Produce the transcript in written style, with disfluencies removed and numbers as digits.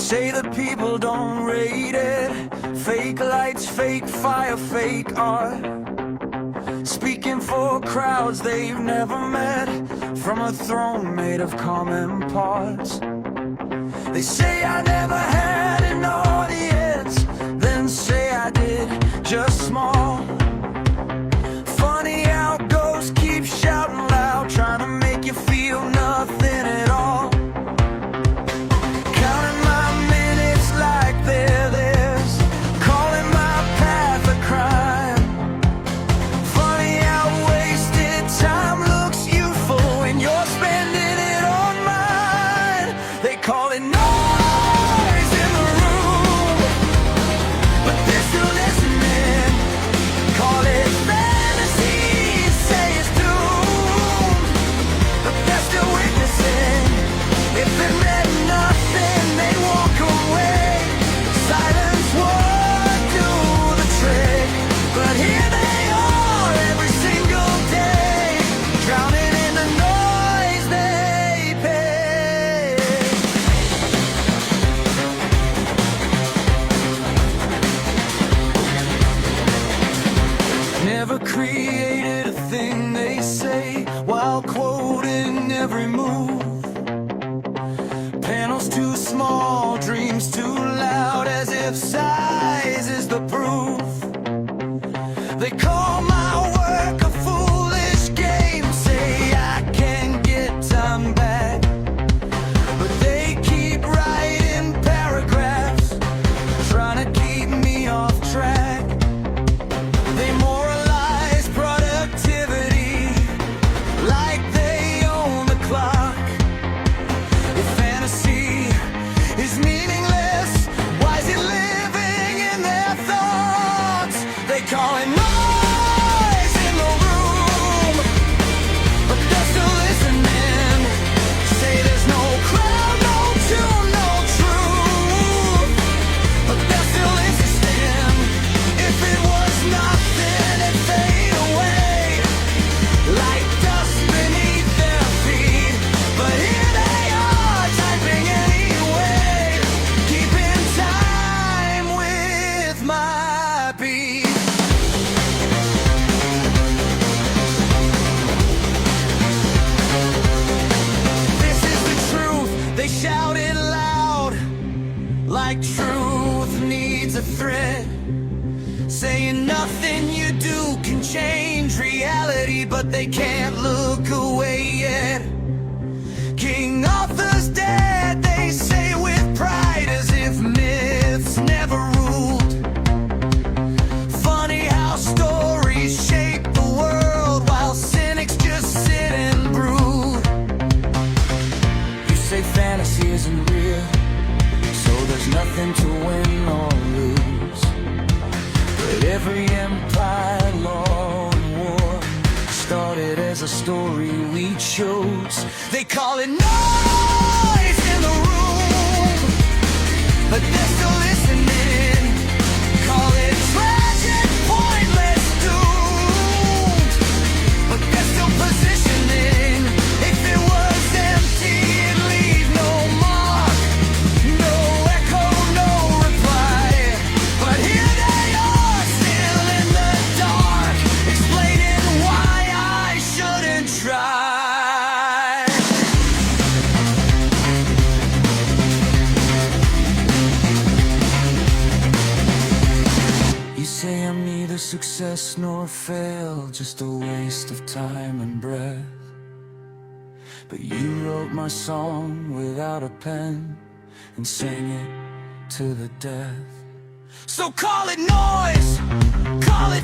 say that people don't rate it. Fake lights, fake fire, fake art, speaking for crowds they've never met, from a throne made of common parts. They say I never had an audience, then say I did, just small. Funny how ghosts keep shouting loud, trying to make you feel nothing at all. Counting my minutes like they're theirs, calling my path a crime. Funny how wasted time looks youthful when you're spending it on mine. They call it noise in the room, but they're still listening. Call it fantasy, say it's doom, but they're still witnessing. If it meant nothing, they walk away. Silence would do the trick, but here they are every single day, drowning in the noise they pay. Never created a thing, they say, while quoting every move. Panels too small, dreams too loud, as if size is the proof. They call my work a foolish game, say I can't get time back, but they keep writing paragraphs, trying to keep me off track. They moralize productivity like they own the clock. If fantasy is meaningless, why is it living in their thoughts? They call it noise in the room, but they're still listening. Say there's no crowd, no tune, no truth, but they're still insisting. If it was nothing, it'd fade away like dust beneath their feet. But here they are, typing anyway, keeping time with my beat. This is the truth, they shout it loud, like truth needs a thread, saying nothing you do can change reality, but they can't look away yet. King Arthur's dead, they say with pride, as if myths never ruled. Funny how stories shape the world, while cynics just sit and brood. You say fantasy isn't real, so there's nothing to win or lose. But every empire, law, and war started as a story we chose. They call it noise in the room, but they're still listening. Call it tragic, pointless, doomed, but they're still positioning. If it was empty, it'd leave no mark, no echo, no reply. But here they are, still in the dark, explaining why I shouldn't try. You say I'm neither success nor fail, just a waste of time and breath. But you wrote my song without a pen and sang it to the death. So call it noise, call it